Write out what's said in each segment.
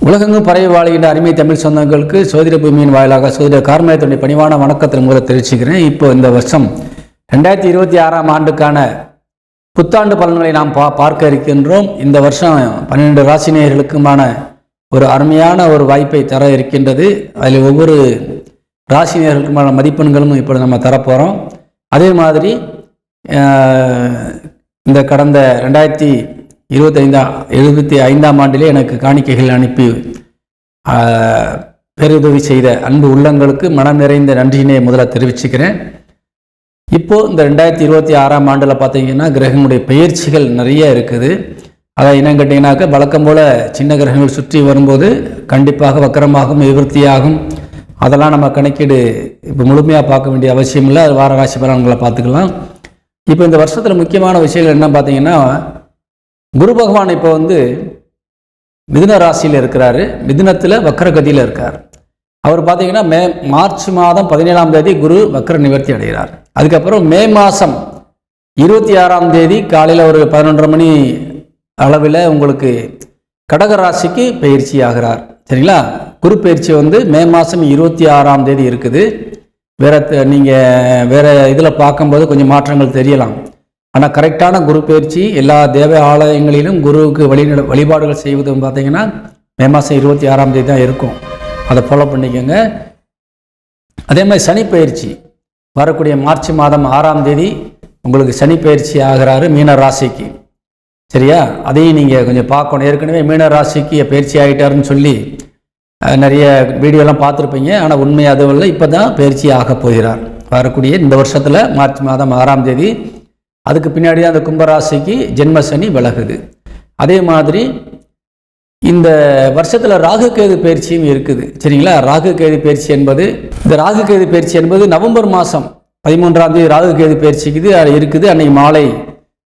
உலகெங்கும் பரவி வாழ்கின்ற அருமை தமிழ் சொந்தங்களுக்கு சோதிட பூமியின் வாயிலாக சோதிட கார்மேகத்துடைய பணிவான வணக்கத்தின் மூலம் தெரிவிச்சுக்கிறேன். இப்போ இந்த வருஷம் 2026ஆம் ஆண்டுக்கான புத்தாண்டு பலன்களை நாம் பார்க்க இருக்கின்றோம். இந்த வருஷம் 12 ராசினியர்களுக்குமான ஒரு அருமையான ஒரு வாய்ப்பை தர இருக்கின்றது. அதில் ஒவ்வொரு ராசினியர்களுக்குமான மதிப்பெண்களும் இப்போ நம்ம தரப்போகிறோம். அதே மாதிரி இந்த கடந்த 2025ஆம் ஆண்டிலே எனக்கு காணிக்கைகள் அனுப்பி பேருதவி செய்த அன்பு உள்ளங்களுக்கு மனம் நிறைந்த நன்றியினை முதல்ல தெரிவிச்சுக்கிறேன். இப்போது இந்த 2026ஆம் ஆண்டில் பார்த்தீங்கன்னா கிரகங்களுடைய பெயர்ச்சிகள் நிறைய இருக்குது. அதை என்னன்னு கேட்டிங்கனாக்கா வழக்கம் போல் சின்ன கிரகங்கள் சுற்றி வரும்போது கண்டிப்பாக வக்கரமாகும், நிவர்த்தியாகும். அதெல்லாம் நம்ம கணக்கீடு இப்போ முழுமையாக பார்க்க வேண்டிய அவசியம் இல்லை. அது வார ராசி பலன்களை பார்த்துக்கலாம். இப்போ இந்த வருஷத்தில் முக்கியமான விஷயங்கள் என்ன பார்த்தீங்கன்னா, குரு பகவான் இப்போ மிதுன ராசியில் இருக்கிறாரு. மிதுனத்தில் வக்கரகதியில் இருக்கார். அவர் பார்த்தீங்கன்னா மார்ச் மாதம் 17ஆம் தேதி குரு வக்கர நிவர்த்தி அடைகிறார். அதுக்கப்புறம் மே மாதம் 26ஆம் தேதி காலையில் ஒரு 11:30 மணி அளவில் உங்களுக்கு கடக ராசிக்கு பயிற்சி ஆகிறார். சரிங்களா? குரு பயிற்சி மே மாதம் 26ஆம் தேதி இருக்குது. நீங்கள் வேறு இதில் பார்க்கும்போது கொஞ்சம் மாற்றங்கள் தெரியலாம். ஆனால் கரெக்டான குரு பயிற்சி எல்லா தேவ ஆலயங்களிலும் குருவுக்கு வழிபாடுகள் செய்வதும் பார்த்தீங்கன்னா மே மாதம் 26ஆம் தேதி தான் இருக்கும். அதை ஃபாலோ பண்ணிக்கோங்க. அதே மாதிரி சனி பயிற்சி வரக்கூடிய மார்ச் மாதம் 6ஆம் தேதி உங்களுக்கு சனி பயிற்சி ஆகிறாரு மீன ராசிக்கு. சரியா? அதையும் நீங்கள் கொஞ்சம் பார்க்கணும். ஏற்கனவே மீன ராசிக்கு பயிற்சி ஆகிட்டாருன்னு சொல்லி நிறைய வீடியோலாம் பார்த்துருப்பீங்க. ஆனால் உண்மை அதுவும் இல்லை. இப்போ தான் பயிற்சி ஆக போகிறார் வரக்கூடிய இந்த வருஷத்தில் மார்ச் மாதம் 6ஆம் தேதி. அதுக்கு பின்னாடி தான் அந்த கும்பராசிக்கு ஜென்ம சனி விலகுது. அதே மாதிரி இந்த வருஷத்தில் ராகு கேது பயிற்சியும் இருக்குது. சரிங்களா? ராகு கேது பயிற்சி என்பது நவம்பர் மாதம் 13ஆம் தேதி ராகு கேது பயிற்சிக்குது இருக்குது. அன்னைக்கு மாலை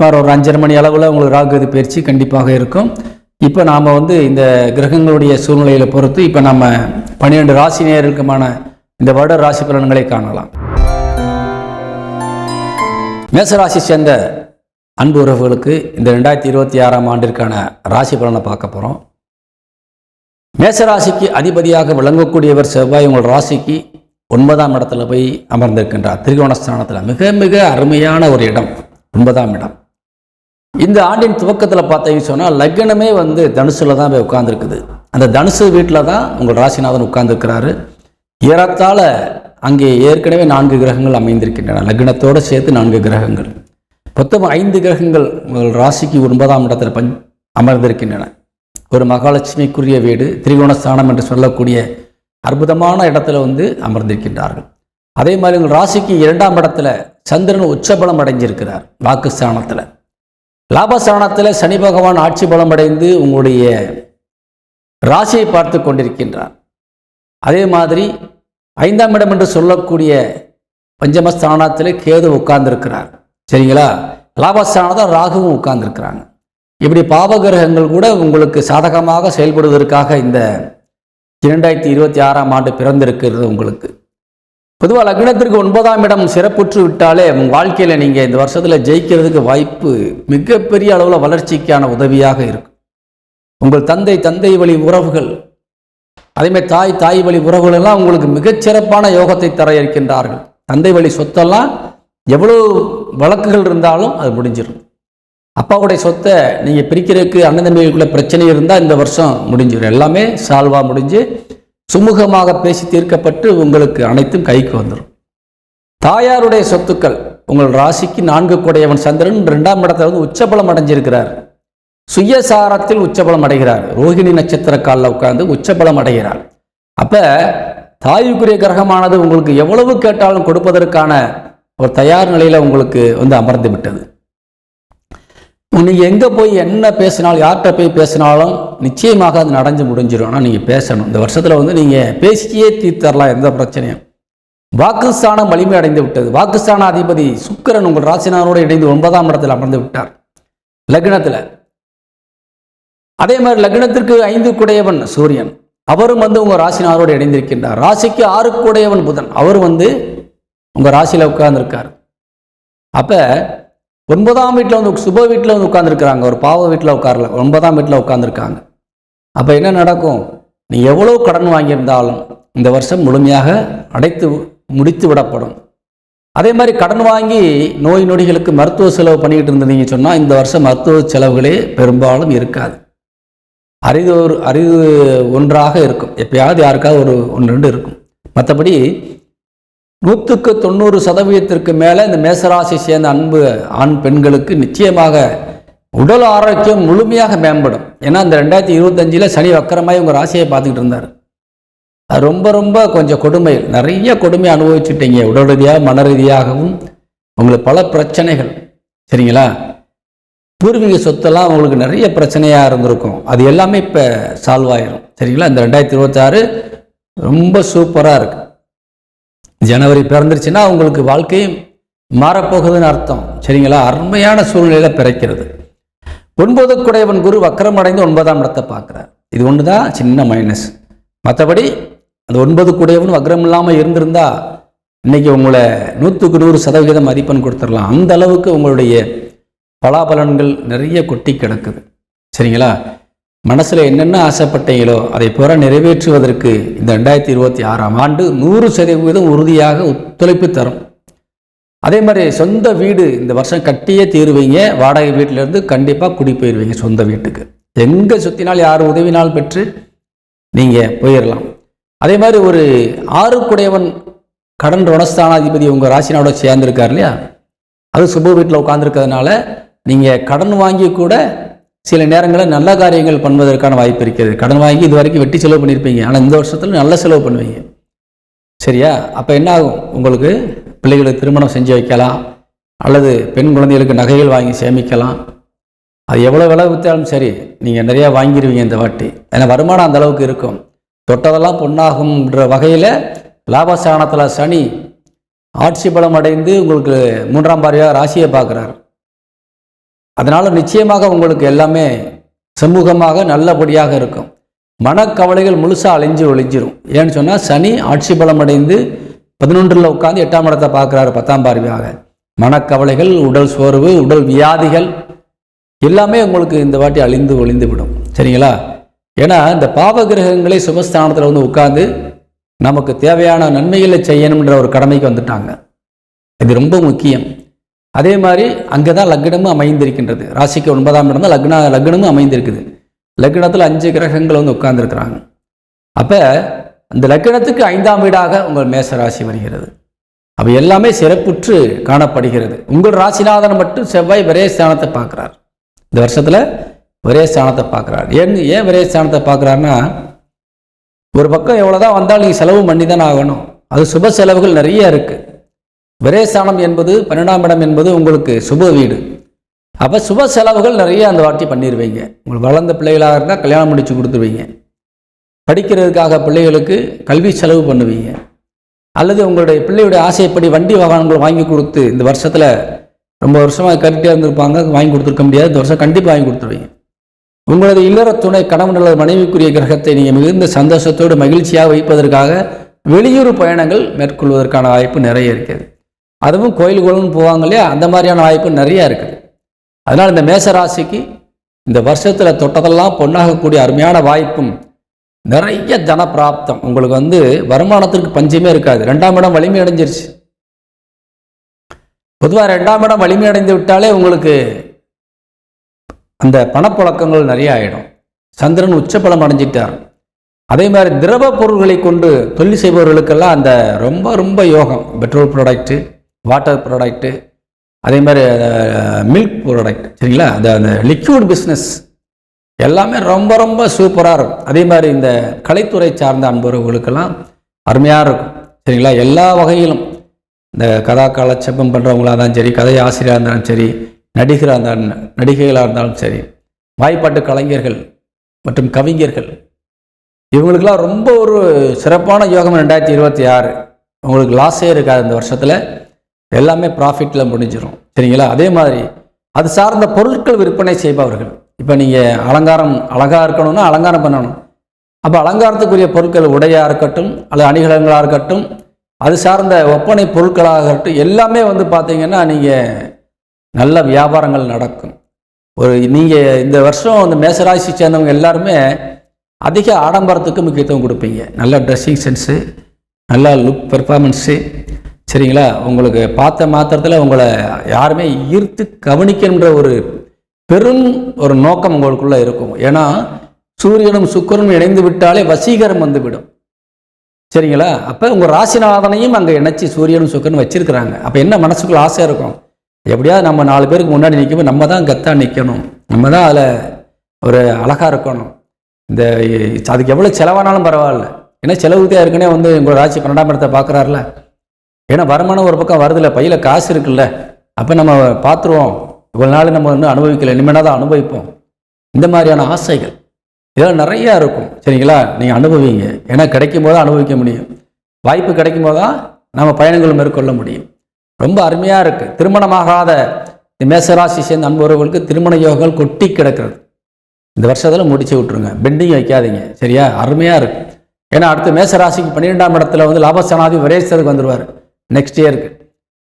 ஒரு 5:30 மணி அளவில் உங்களுக்கு ராகு கேது பயிற்சி கண்டிப்பாக இருக்கும். இப்போ நாம் இந்த கிரகங்களுடைய சூழ்நிலையில் பொறுத்து இப்போ நம்ம 12 ராசி நேயர்களுக்குமான இந்த வருட ராசி பலன்களை காணலாம். மேசராசி சேர்ந்த அன்பு உறவுகளுக்கு இந்த 2026ஆம் ஆண்டிற்கான ராசி பலனை பார்க்க போகிறோம். மேசராசிக்கு அதிபதியாக விளங்கக்கூடியவர் செவ்வாய் உங்கள் ராசிக்கு 9ஆம் இடத்துல போய் அமர்ந்திருக்கின்றார். திரிகோணஸ்தானத்தில் மிக மிக அருமையான ஒரு இடம் 9ஆம் இடம். இந்த ஆண்டின் துவக்கத்தில் பார்த்தீங்கன்னு சொன்னால் லக்னமே தனுசில் தான் போய் உட்கார்ந்துருக்குது. அந்த தனுசு வீட்டில் தான் உங்கள் ராசிநாதன் உட்கார்ந்துருக்கிறாரு. ஏறத்தாழ அங்கே ஏற்கனவே 4 கிரகங்கள் அமைந்திருக்கின்றன. லக்னத்தோடு சேர்த்து 4 கிரகங்கள், மொத்தம் 5 கிரகங்கள் உங்கள் ராசிக்கு 9ஆம் இடத்தில் அமர்ந்திருக்கின்றன. ஒரு மகாலட்சுமிக்குரிய வீடு, திரிகோணஸ்தானம் என்று சொல்லக்கூடிய அற்புதமான இடத்துல அமர்ந்திருக்கின்றார்கள். அதே மாதிரி உங்கள் ராசிக்கு 2ஆம் இடத்துல சந்திரன் உச்சபலம் அடைஞ்சிருக்கிறார். வாக்குஸ்தானத்தில், லாபஸ்தானத்தில் சனி பகவான் ஆட்சி பலம் அடைந்து உங்களுடைய ராசியை பார்த்து கொண்டிருக்கின்றார். அதே மாதிரி 5ஆம் இடம் என்று சொல்லக்கூடிய பஞ்சமஸ்தானத்தில் கேது உட்கார்ந்துருக்கிறார். சரிங்களா? லாபஸ்தானத்தில் ராகுவும் உட்கார்ந்துருக்கிறாங்க. இப்படி பாவகிரகங்கள் கூட உங்களுக்கு சாதகமாக செயல்படுவதற்காக இந்த 2026ஆம் ஆண்டு பிறந்திருக்கிறது. உங்களுக்கு பொதுவாக லக்னத்திற்கு 9ஆம் இடம் சிறப்புற்று விட்டாலே உங்கள் வாழ்க்கையில் நீங்கள் இந்த வருஷத்தில் ஜெயிக்கிறதுக்கு வாய்ப்பு மிகப்பெரிய அளவில் வளர்ச்சிக்கான உதவியாக இருக்கும். உங்கள் தந்தை வழி உறவுகள், அதேமாதிரி தாய் வழி உறவுகள் எல்லாம் உங்களுக்கு மிகச்சிறப்பான யோகத்தை தர இருக்கின்றார்கள். தந்தை வழி சொத்தெல்லாம் எவ்வளோ வழக்குகள் இருந்தாலும் அது முடிஞ்சிடும். அப்பாவுடைய சொத்தை நீங்கள் பிரிக்கிறதுக்கு அண்ணன் தம்பிகளுக்குள்ள பிரச்சனை இருந்தால் இந்த வருஷம் முடிஞ்சிடும். எல்லாமே சால்வாக முடிஞ்சு சுமூகமாக பேசி தீர்க்கப்பட்டு உங்களுக்கு அனைத்தும் கைக்கு வந்துடும். தாயாருடைய சொத்துக்கள் உங்கள் ராசிக்கு 4 கூடையவன் சந்திரன் 2ஆம் இடத்துல உச்சபலம் அடைஞ்சிருக்கிறார். சுயசாரத்தில் உச்சபலம் அடைகிறார். ரோகிணி நட்சத்திர காலில் உட்கார்ந்து உச்சபலம் அடைகிறார். அப்போ தாயுக்குரிய கிரகமானது உங்களுக்கு எவ்வளவு கேட்டாலும் கொடுப்பதற்கான ஒரு தயார் நிலையில் உங்களுக்கு அமர்ந்து விட்டது. நீங்கள் எங்கே போய் என்ன பேசினாலும், யார்கிட்ட போய் பேசினாலும் நிச்சயமாக அது நடந்து முடிஞ்சிடும். ஆனால் நீங்கள் பேசணும். இந்த வருஷத்தில் நீங்கள் பேசியே தீர்த்தரலாம் எந்த பிரச்சனையும். வாக்குஸ்தானம் வலிமை அடைந்து விட்டது. வாக்குஸ்தான அதிபதி சுக்கிரன் உங்கள் ராசினாரோடு இணைந்து 9ஆம் இடத்தில் அமர்ந்து விட்டார் லக்னத்தில். அதே மாதிரி லக்னத்திற்கு 5 கூடையவன் சூரியன், அவரும் உங்கள் ராசினாரோடு இணைந்திருக்கின்றார். ராசிக்கு 6 கூடையவன் புதன், அவர் உங்கள் ராசியில் உட்கார்ந்துருக்கார். அப்போ 9ஆம் வீட்டில் சுப வீட்டில் உட்கார்ந்துருக்கிறாங்க. ஒரு பாவ வீட்டில் உட்காரல, 9ஆம் வீட்டில் உட்கார்ந்துருக்காங்க. அப்போ என்ன நடக்கும்? நீங்கள் எவ்வளோ கடன் வாங்கியிருந்தாலும் இந்த வருஷம் முழுமையாக முடித்து விடப்படும். அதே மாதிரி கடன் வாங்கி நோய் நொடிகளுக்கு மருத்துவ செலவு பண்ணிக்கிட்டு இருந்தீங்க சொன்னால் இந்த வருஷம் மருத்துவ செலவுகளே பெரும்பாலும் இருக்காது. அரிது ஒன்றாக இருக்கும். எப்பயாவது யாருக்காவது ஒரு 1-2 இருக்கும். மற்றபடி 100% மேலே இந்த மேசராசி சேர்ந்த அன்பு ஆண் பெண்களுக்கு நிச்சயமாக உடல் ஆரோக்கியம் முழுமையாக மேம்படும். ஏன்னா இந்த 2025 சனி வக்கரமாய் உங்கள் ராசியை பார்த்துக்கிட்டு இருந்தார். அது ரொம்ப ரொம்ப கொஞ்சம் நிறைய கொடுமை அனுபவிச்சுட்டீங்க. உடல் ரீதியாக மன ரீதியாகவும் உங்களுக்கு பல பிரச்சனைகள். சரிங்களா? பூர்வீக சொத்தெல்லாம் உங்களுக்கு நிறைய பிரச்சனையாக இருந்திருக்கும். அது எல்லாமே இப்போ சால்வ் ஆயிரும். சரிங்களா? இந்த 2026 ரொம்ப சூப்பராக இருக்கு. ஜனவரி பிறந்துருச்சுன்னா உங்களுக்கு வாழ்க்கையும் மாறப்போகுதுன்னு அர்த்தம். சரிங்களா? அருமையான சூழ்நிலையில் பிறக்கிறது. 9 குடையவன் குரு வக்கரம் அடைந்து 9ஆம் இடத்தை பார்க்குறார். இது ஒன்று தான் சின்ன மைனஸ். மற்றபடி அந்த 9 குடையவன் வக்கரம் இல்லாமல் இருந்திருந்தா இன்னைக்கு உங்களை 100% மதிப்பெண் கொடுத்துடலாம். அந்த அளவுக்கு உங்களுடைய பலாபலன்கள் நிறைய கொட்டி கிடக்குது. சரிங்களா? மனசில் என்னென்ன ஆசைப்பட்டீங்களோ அதை பூரா நிறைவேற்றுவதற்கு இந்த 2026ஆம் ஆண்டு 100% உறுதியாக ஒத்துழைப்பு தரும். அதே மாதிரி சொந்த வீடு இந்த வருஷம் கட்டியே தீருவீங்க. வாடகை வீட்டிலேருந்து கண்டிப்பாக குடி போயிடுவீங்க சொந்த வீட்டுக்கு. எங்கே சுற்றினால் யார் உதவினால் பெற்று நீங்கள் போயிடலாம். அதே மாதிரி ஒரு 6 குடையவன் கடன் ருணஸ்தானாதிபதி உங்கள் ராசினோட சேர்ந்துருக்கார் இல்லையா? அது சுப வீட்டில் உட்காந்துருக்கிறதுனால நீங்கள் கடன் வாங்கி கூட சில நேரங்களில் நல்ல காரியங்கள் பண்ணுவதற்கான வாய்ப்பு இருக்கிறது. கடன் வாங்கி இது வரைக்கும் வெட்டி செலவு பண்ணியிருப்பீங்க. ஆனால் இந்த வருஷத்தில் நல்ல செலவு பண்ணுவீங்க. சரியா? அப்போ என்ன ஆகும்? உங்களுக்கு பிள்ளைகளுக்கு திருமணம் செஞ்சு வைக்கலாம், அல்லது பெண் குழந்தைகளுக்கு நகைகள் வாங்கி சேமிக்கலாம். அது எவ்வளோ விலை விற்றாலும் சரி நீங்கள் நிறையா வாங்கிடுவீங்க இந்த வாட்டி. ஏன்னா வருமானம் அந்த அளவுக்கு இருக்கும். தொட்டதெல்லாம் பொன்னாகும்ன்ற வகையில் லாபஸ்தானத்தில் சனி ஆட்சி பலம் அடைந்து உங்களுக்கு 3ஆம் பார்வையாக ராசியை பார்க்குறார். அதனால் நிச்சயமாக உங்களுக்கு எல்லாமே சமூகமாக நல்லபடியாக இருக்கும். மனக்கவலைகள் முழுசாக ஒழிஞ்சிரும். ஏன்னு சொன்னால் சனி ஆட்சி பலம் அடைந்து 11ல் உட்காந்து 8ஆம் இடத்தை பார்க்குறாரு 10ஆம் பார்வையாக. மனக்கவலைகள், உடல் சோர்வு, உடல் வியாதிகள் எல்லாமே உங்களுக்கு இந்த வாட்டி ஒழிந்து விடும். சரிங்களா? ஏன்னா இந்த பாவ கிரகங்களே சுபஸ்தானத்தில் வந்து உட்கார்ந்து நமக்கு தேவையான நன்மைகளை செய்யணுன்ற ஒரு கடமைக்கு வந்துட்டாங்க. இது ரொம்ப முக்கியம். அதே மாதிரி அங்கே தான் லக்னமும் அமைந்திருக்கின்றது. ராசிக்கு 9ஆம் இடம் தான் லக்னமும் அமைந்திருக்குது. லக்னத்தில் 5 கிரகங்கள் வந்து உட்கார்ந்துருக்கிறாங்க. அப்போ அந்த லக்னத்துக்கு 5ஆம் வீடாக உங்கள் மேச ராசி வருகிறது. அப்போ எல்லாமே சிறப்புற்று காணப்படுகிறது. உங்கள் ராசிநாதன் மட்டும் செவ்வாய் விரய ஸ்தானத்தை பார்க்குறார். இந்த வருஷத்தில் விரய ஸ்தானத்தை பார்க்குறார். ஏன் விரய ஸ்தானத்தை பார்க்குறாருன்னா, ஒரு பக்கம் எவ்வளோதான் வந்தாலும் நீங்கள் செலவு பண்ணி தானே ஆகணும். அது சுப செலவுகள் நிறைய இருக்குது. விரயஸ்தானம் என்பது 12ஆம் இடம் என்பது உங்களுக்கு சுப வீடு. அப்போ சுப செலவுகள் நிறைய அந்த வாட்டி பண்ணிடுவீங்க. உங்களுக்கு வளர்ந்த பிள்ளைகளாக இருந்தால் கல்யாணம் முடித்து கொடுத்துருவீங்க. படிக்கிறதுக்காக பிள்ளைகளுக்கு கல்வி செலவு பண்ணுவீங்க. அல்லது உங்களுடைய பிள்ளையுடைய ஆசைப்படி வண்டி வாகனங்கள் வாங்கி கொடுத்து, இந்த வருஷத்தில் ரொம்ப வருஷமாக கருட்டியாக இருந்திருப்பாங்க, வாங்கி கொடுத்துருக்க முடியாது. இந்த வருஷம் கண்டிப்பாக வாங்கி கொடுத்துருவீங்க. உங்களது இல்லற துணை கணவன் அல்லது மனைவிக்குரிய கிரகத்தை நீங்கள் மிகுந்த சந்தோஷத்தோடு மகிழ்ச்சியாக வைப்பதற்காக வெளியூர் பயணங்கள் மேற்கொள்வதற்கான வாய்ப்பு நிறைய இருக்குது. அதுவும் கோயில்களும் போவாங்க இல்லையா? அந்த மாதிரியான வாய்ப்பு நிறையா இருக்குது. அதனால் இந்த மேசராசிக்கு இந்த வருஷத்தில் தொட்டதெல்லாம் பொன்னாகக்கூடிய அருமையான வாய்ப்பும் நிறைய தன பிராப்தம். உங்களுக்கு வந்து வருமானத்திற்கு பஞ்சமே இருக்காது. 2ஆம் இடம் வலிமை அடைஞ்சிருச்சு. பொதுவாக 2ஆம் இடம் வலிமை அடைந்து விட்டாலே உங்களுக்கு அந்த பணப்புழக்கங்கள் நிறைய ஆகிடும். சந்திரன் உச்சபலம் அடைஞ்சிட்டார். அதே மாதிரி திரவ பொருள்களை கொண்டு தொழில் செய்பவர்களுக்கெல்லாம் அந்த ரொம்ப ரொம்ப யோகம். பெட்ரோல் ப்ராடக்ட்டு, வாட்டர் ப்ராடக்ட்டு, அதே மாதிரி மில்க் ப்ராடக்ட், சரிங்களா? அந்த லிக்விட் பிஸ்னஸ் எல்லாமே ரொம்ப ரொம்ப சூப்பராக இருக்கும். அதே மாதிரி இந்த கலைத்துறை சார்ந்த அன்பர்களுக்கெல்லாம் அருமையாக இருக்கும். சரிங்களா? எல்லா வகையிலும் இந்த கலாச்செப்பம் பண்ணுறவங்களாக இருந்தாலும் சரி, கதை ஆசிரியராக இருந்தாலும் சரி, நடிகைகளாக இருந்தாலும் சரி, வாய்ப்பாட்டு கலைஞர்கள் மற்றும் கவிஞர்கள், இவங்களுக்கெல்லாம் ரொம்ப ஒரு சிறப்பான யோகம் 2026. உங்களுக்கு லாஸே இருக்காது. இந்த வருஷத்தில் எல்லாமே ப்ராஃபிட்டில் முடிஞ்சிடும். சரிங்களா? அதே மாதிரி அது சார்ந்த பொருட்கள் விற்பனை செய்பவர்கள், இப்போ நீங்கள் அலங்காக இருக்கணும்னா அலங்காரம் பண்ணணும். அப்போ அலங்காரத்துக்குரிய பொருட்கள் உடையாக இருக்கட்டும், அல்லது அணிகலன்களாக இருக்கட்டும், அது சார்ந்த ஒப்பனை பொருட்களாக இருக்கட்டும், எல்லாமே வந்து பார்த்தீங்கன்னா நீங்கள் நல்ல வியாபாரங்கள் நடக்கும். நீங்கள் இந்த வருஷம் இந்த மேசராசி சேர்ந்தவங்க எல்லாருமே அதிக ஆடம்பரத்துக்கு முக்கியத்துவம் கொடுப்பீங்க. நல்ல ட்ரெஸ்ஸிங் சென்ஸு, நல்ல லுக் பெர்ஃபார்மன்ஸு, சரிங்களா? உங்களுக்கு பார்த்த மாத்திரத்தில் உங்களை யாருமே ஈர்த்து கவனிக்கின்ற ஒரு ஒரு நோக்கம் உங்களுக்குள்ளே இருக்கும். ஏன்னா சூரியனும் சுக்கிரனும் இணைந்து விட்டாலே வசீகரம் வந்துவிடும், சரிங்களா? அப்போ உங்கள் ராசிநாதனையும் அங்கே இணைச்சி சூரியனும் சுக்கிரனும் வச்சிருக்கிறாங்க. அப்போ என்ன மனசுக்குள்ள ஆசையாக இருக்கும், எப்படியாவது நம்ம 4 பேருக்கு முன்னாடி நிற்கும்போது நம்ம தான் கத்தாக நிற்கணும், நம்ம தான் அதில் ஒரு அழகாக இருக்கணும். அதுக்கு எவ்வளோ செலவானாலும் பரவாயில்ல, ஏன்னா செலவுக்கு ஏற்கனவே உங்கள் ராசி 12ஆம் இடத்தை பார்க்குறாருல. ஏன்னா வருமானம் ஒரு பக்கம் வருதில்ல, பையில் காசு இருக்குல்ல. அப்போ நம்ம பார்த்துருவோம், இவ்வளோ நாள் நம்ம அனுபவிக்கல, இனிமேல் தான் அனுபவிப்போம். இந்த மாதிரியான ஆசைகள் இதெல்லாம் நிறையா இருக்கும், சரிங்களா? நீங்கள் அனுபவிங்க. ஏன்னா கிடைக்கும் போது அனுபவிக்க முடியும், வாய்ப்பு கிடைக்கும் போது தான் நம்ம பயணங்கள் மேற்கொள்ள முடியும். ரொம்ப அருமையாக இருக்குது. திருமணமாகாத மேசராசி சேர்ந்த அன்புறவர்களுக்கு திருமண யோகங்கள் கொட்டி கிடக்கிறது. இந்த வருஷத்தில் முடிச்சு விட்ருங்க, பெண்டிங் வைக்காதீங்க, சரியா? அருமையாக இருக்குது. ஏன்னா அடுத்த மேசராசிக்கு 12ஆம் இடத்துல லாபஸ்தானாதி விரேசத்துக்கு வந்துடுவார் நெக்ஸ்ட் இயருக்கு.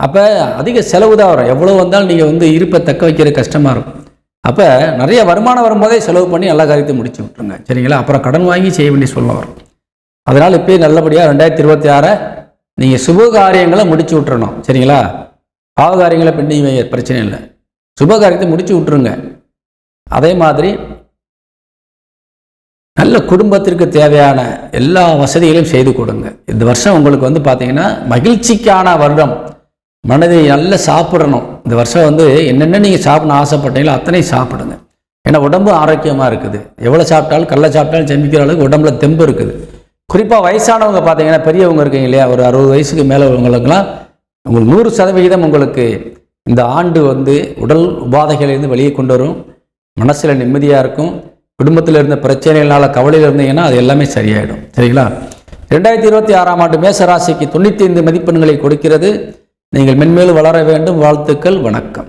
அப்போ அதிக செலவு தான் வரும். எவ்வளோ வந்தாலும் நீங்கள் இருப்பை தக்க வைக்கிறது கஷ்டமாக இருக்கும். அப்போ நிறைய வருமானம் வரும்போதே செலவு பண்ணி எல்லா காரியத்தையும் முடிச்சு விட்ருங்க, சரிங்களா? அப்புறம் கடன் வாங்கி செய்ய வேண்டிய சொல்ல வரும். அதனால் இப்போயே நல்லபடியாக 2026 நீங்கள் சுப காரியங்களை முடிச்சு விட்டுறணும், சரிங்களா? பாவ காரியங்களை பெண்டிங் வைக்க பிரச்சனை இல்லை, சுப காரியத்தை முடிச்சு விட்ருங்க. அதே மாதிரி நல்ல குடும்பத்திற்கு தேவையான எல்லா வசதிகளையும் செய்து கொடுங்க. இந்த வருஷம் உங்களுக்கு பார்த்தீங்கன்னா மகிழ்ச்சிக்கான வருடம். மனதை நல்லா சாப்பிடணும். இந்த வருஷம் என்னென்ன நீங்கள் சாப்பிடணும் ஆசைப்பட்டீங்களோ அத்தனை சாப்பிடுங்க. ஏன்னா உடம்பு ஆரோக்கியமாக இருக்குது. எவ்வளோ சாப்பிட்டாலும் கடலை சாப்பிட்டாலும் செமிக்கிற அளவுக்கு உடம்புல தெம்பு இருக்குது. குறிப்பாக வயசானவங்க பார்த்தீங்கன்னா பெரியவங்க இருக்கீங்க இல்லையா, ஒரு 60 வயசுக்கு மேலே உள்ளவங்களுக்கெல்லாம் உங்களுக்கு 100% உங்களுக்கு இந்த ஆண்டு உடல் உபாதைகளிலிருந்து வெளியே கொண்டு வரும். மனசில் நிம்மதியாக இருக்கும். குடும்பத்தில் இருந்த பிரச்சனைகளால் கவலையில் இருந்தீங்கன்னா அது எல்லாமே சரியாயிடும், சரிங்களா? 2026ஆம் ஆண்டு மேசராசிக்கு 95 மதிப்பெண்களை கொடுக்கிறது. நீங்கள் மென்மேலும் வளர வேண்டும். வாழ்த்துக்கள். வணக்கம்.